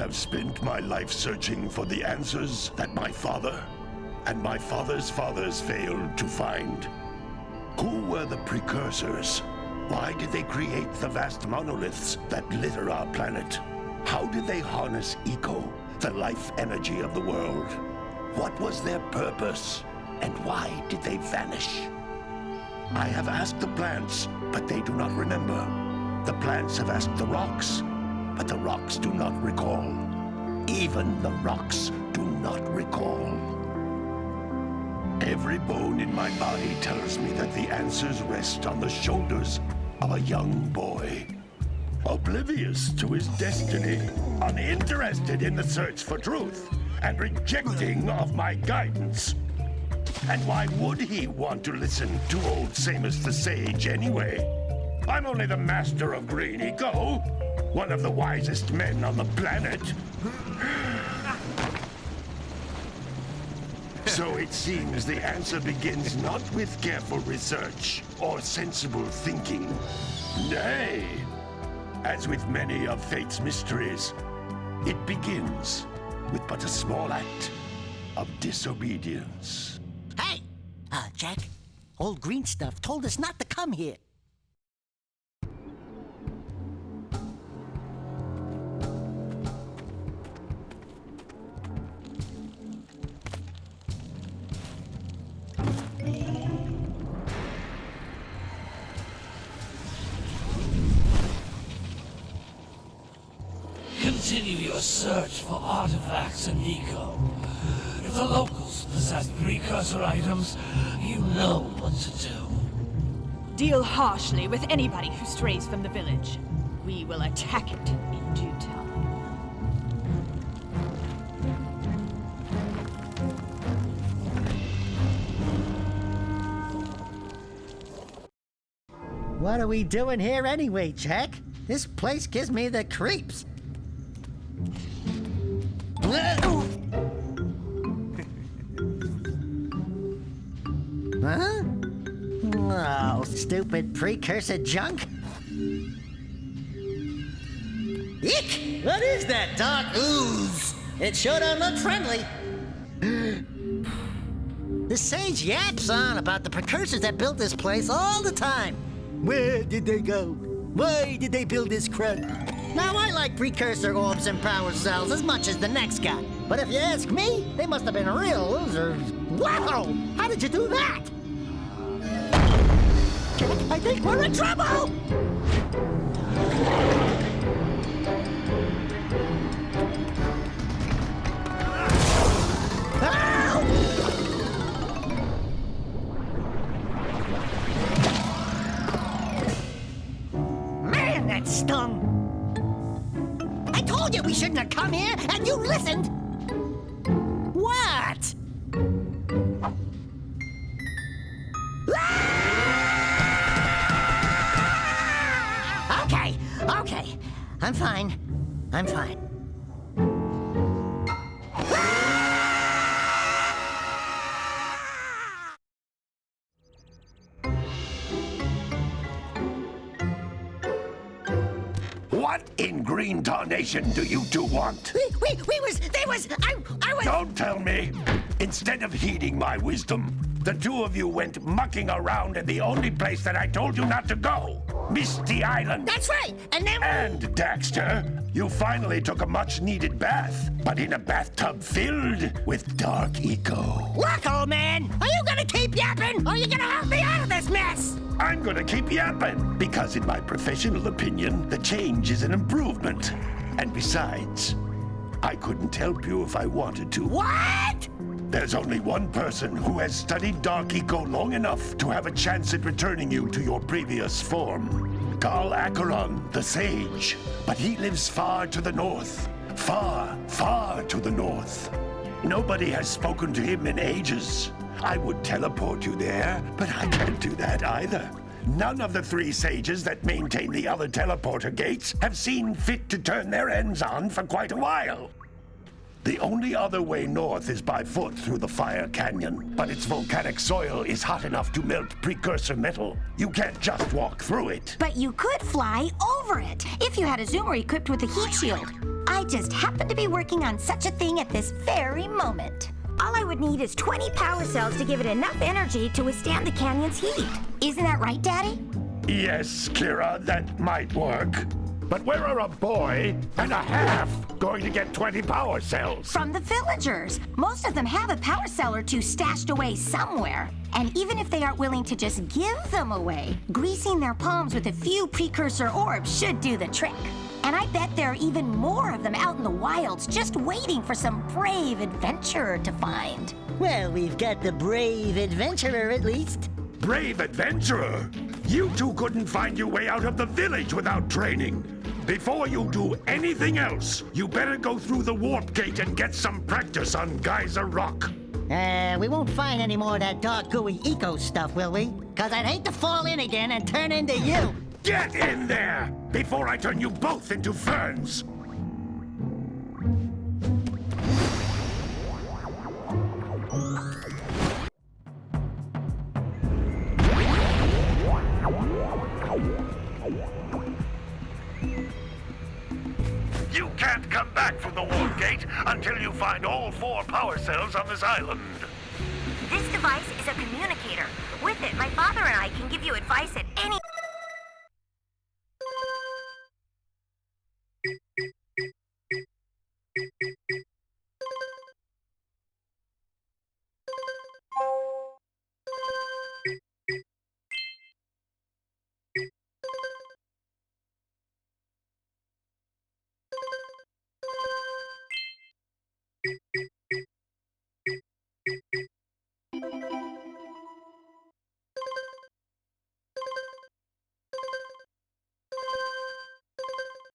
have spent my life searching for the answers that my father and my father's fathers failed to find. Who were the precursors? Why did they create the vast monoliths that litter our planet? How did they harness eco, the life energy of the world? What was their purpose? And why did they vanish? I have asked the plants, but they do not remember. The plants have asked the rocks, but the rocks do not recall. Even the rocks do not recall. Every bone in my body tells me that the answers rest on the shoulders of a young boy. Oblivious to his destiny, uninterested in the search for truth, and rejecting of my guidance. And why would he want to listen to old Samus the Sage anyway? I'm only the master of green eco, one of the wisest men on the planet. So it seems the answer begins not with careful research or sensible thinking. Nay, as with many of fate's mysteries, it begins with but a small act of disobedience. Hey! Jack, old green stuff told us not to come here. Continue your search for artifacts and eco. If the locals possess precursor items, you know what to do. Deal harshly with anybody who strays from the village. We will attack it in due time. What are we doing here anyway, Jack? This place gives me the creeps. Huh? Oh, stupid precursor junk. Eek! What is that dark ooze? It sure don't look friendly. The sage yaps on about the precursors that built this place all the time. Where did they go? Why did they build this crud? Now, I like precursor orbs and power cells as much as the next guy. But if you ask me, they must have been real losers. Wow! How did you do that? Jack, I think we're in trouble! Man, that stung! I told you we shouldn't have come here, and you listened! What? Okay. I'm fine. What in green tarnation do you two want? I was... Don't tell me! Instead of heeding my wisdom, the two of you went mucking around in the only place that I told you not to go. Misty Island. That's right, and then... And, Daxter, you finally took a much-needed bath, but in a bathtub filled with dark eco. Look, old man, are you gonna keep yapping, or are you gonna help me out of this mess? I'm gonna keep yapping, because in my professional opinion, the change is an improvement. And besides, I couldn't help you if I wanted to. What? There's only one person who has studied Dark Eco long enough to have a chance at returning you to your previous form. Carl Acheron, the Sage. But he lives far to the north. Far, far to the north. Nobody has spoken to him in ages. I would teleport you there, but I can't do that either. None of the three sages that maintain the other teleporter gates have seen fit to turn their ends on for quite a while. The only other way north is by foot through the Fire Canyon, but its volcanic soil is hot enough to melt precursor metal. You can't just walk through it. But you could fly over it, if you had a zoomer equipped with a heat shield. I just happen to be working on such a thing at this very moment. All I would need is 20 power cells to give it enough energy to withstand the canyon's heat. Isn't that right, Daddy? Yes, Kira, that might work. But where are a boy and a half going to get 20 power cells? From the villagers. Most of them have a power cell or two stashed away somewhere. And even if they aren't willing to just give them away, greasing their palms with a few precursor orbs should do the trick. And I bet there are even more of them out in the wilds just waiting for some brave adventurer to find. Well, we've got the brave adventurer at least. Brave adventurer! You two couldn't find your way out of the village without training. Before you do anything else, you better go through the warp gate and get some practice on Geyser Rock. We won't find any more of that dark gooey eco stuff, will we? 'Cause I'd hate to fall in again and turn into you. Get in there before I turn you both into ferns. You can't come back from the warp gate until you find all 4 power cells on this island. This device is a communicator. With it, my father and I can give you advice at any...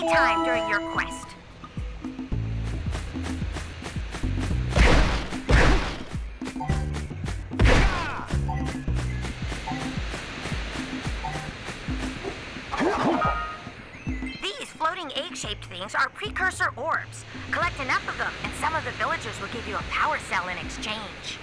time during your quest. These floating egg-shaped things are precursor orbs. Collect enough of them, and some of the villagers will give you a power cell in exchange.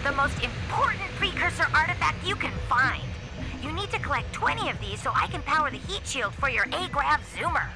The most important precursor artifact you can find. You need to collect 20 of these so I can power the heat shield for your A-Grav zoomer.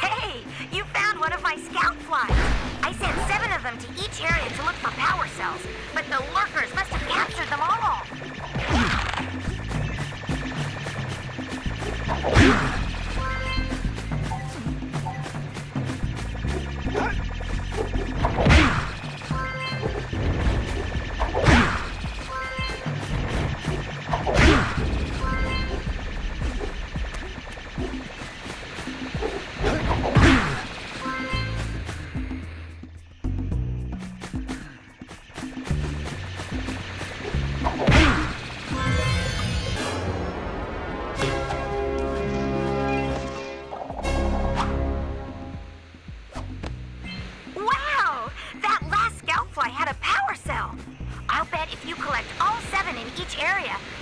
Hey, you found one of my scout flies. I sent 7 of them to each area to look for power cells, but the lurkers must have captured them all.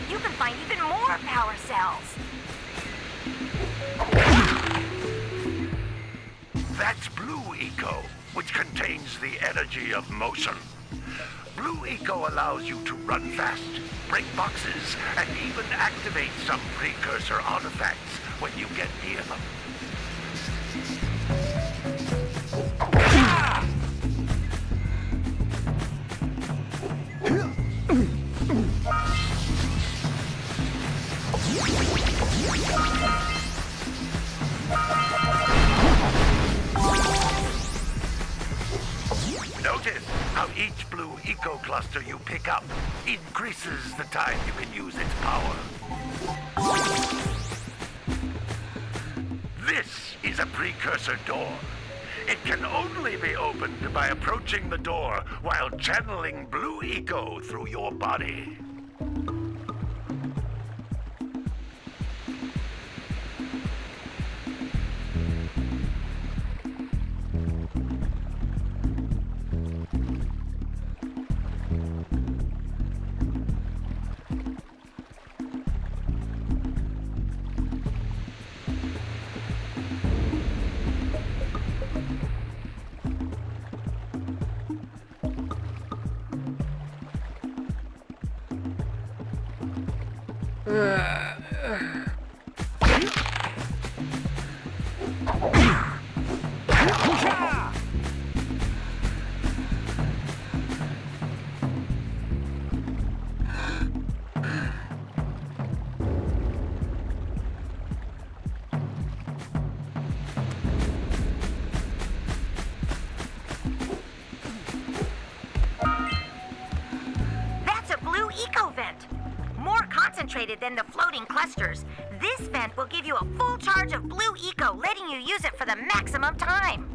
You can find even more power cells. That's Blue Eco, which contains the energy of motion. Blue Eco allows you to run fast, break boxes, and even activate some precursor artifacts when you get near them. each blue eco-cluster you pick up increases the time you can use its power. This is a precursor door. It can only be opened by approaching the door while channeling blue eco through your body. That's a blue eco vent. More concentrated than the floating clusters. This vent will give you a full charge of blue eco, letting you use it for the maximum time.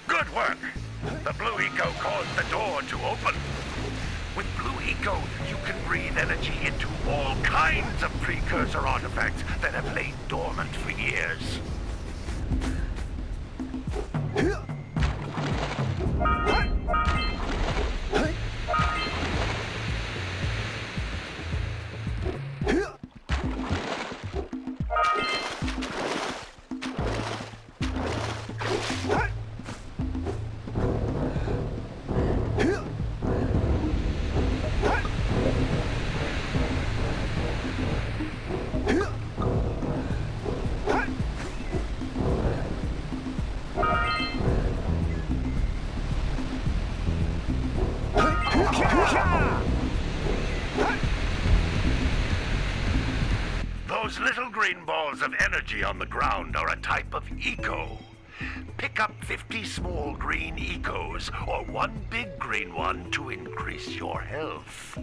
Good work! The blue eco caused the door to open. With blue eco, you can breathe energy into all kinds of precursor artifacts that have lain dormant for years. Those little green balls of energy on the ground are a type of eco. Pick up 50 small green ecos or one big green one to increase your health.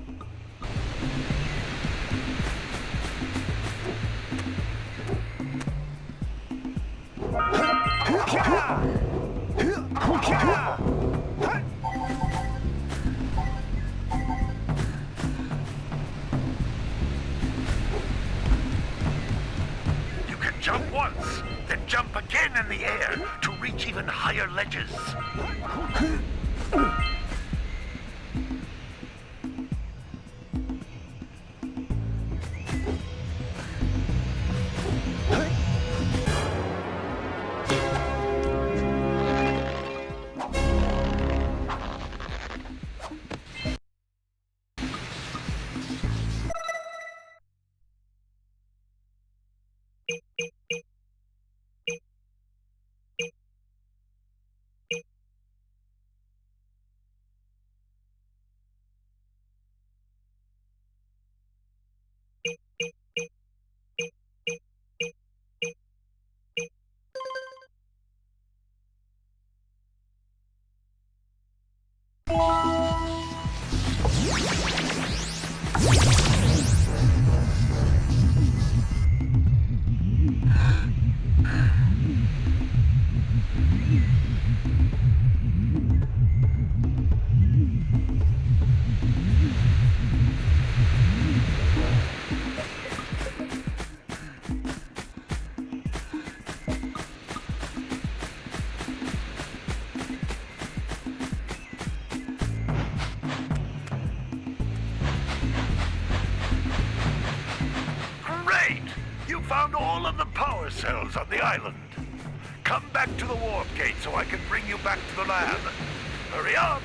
You can jump once, then jump again in the air to reach even higher ledges. Found all of the power cells on the island. come back to the warp gate so I can bring you back to the lab. Hurry up!